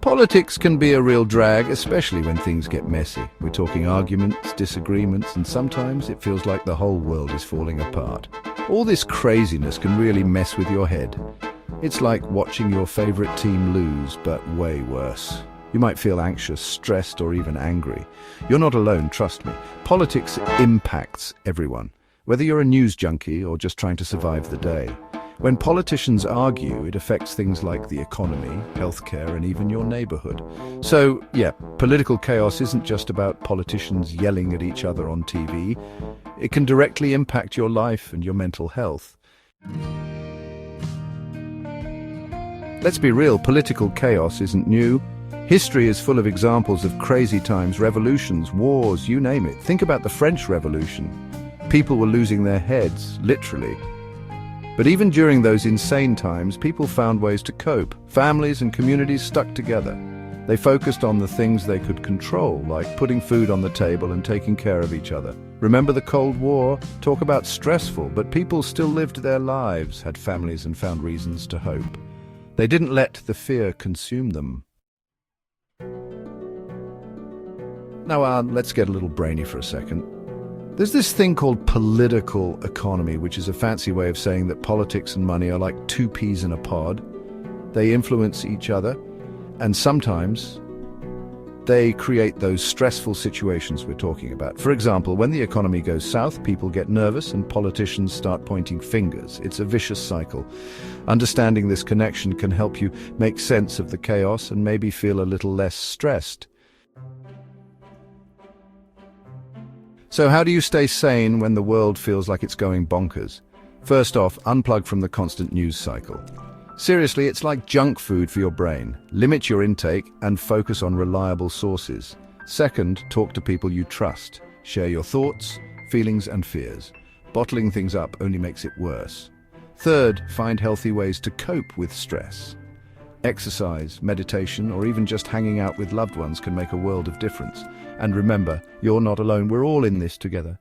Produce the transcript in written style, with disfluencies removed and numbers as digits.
Politics can be a real drag, especially when things get messy. We're talking arguments, disagreements, and sometimes it feels like the whole world is falling apart. All this craziness can really mess with your head. It's like watching your favorite team lose, but way worse. You might feel anxious, stressed, or even angry. You're not alone, trust me. Politics impacts everyone, whether you're a news junkie or just trying to survive the day. When politicians argue, it affects things like the economy, healthcare, and even your neighborhood. So, yeah, political chaos isn't just about politicians yelling at each other on TV. It can directly impact your life and your mental health. Let's be real, political chaos isn't new. History is full of examples of crazy times, revolutions, wars, you name it. Think about the French Revolution. People were losing their heads, literally. But even during those insane times, people found ways to cope. Families and communities stuck together. They focused on the things they could control, like putting food on the table and taking care of each other. Remember the Cold War? Talk about stressful, but people still lived their lives, had families, and found reasons to hope. They didn't let the fear consume them. Now, let's get a little brainy for a second. There's this thing called political economy, which is a fancy way of saying that politics and money are like two peas in a pod. They influence each other, and sometimes they create those stressful situations we're talking about. For example, when the economy goes south, people get nervous and politicians start pointing fingers. It's a vicious cycle. Understanding this connection can help you make sense of the chaos and maybe feel a little less stressed. So how do you stay sane when the world feels like it's going bonkers? First off, unplug from the constant news cycle. Seriously, it's like junk food for your brain. Limit your intake and focus on reliable sources. Second, talk to people you trust. Share your thoughts, feelings, and fears. Bottling things up only makes it worse. Third, find healthy ways to cope with stress. Exercise, meditation, or even just hanging out with loved ones can make a world of difference. And remember, you're not alone. We're all in this together.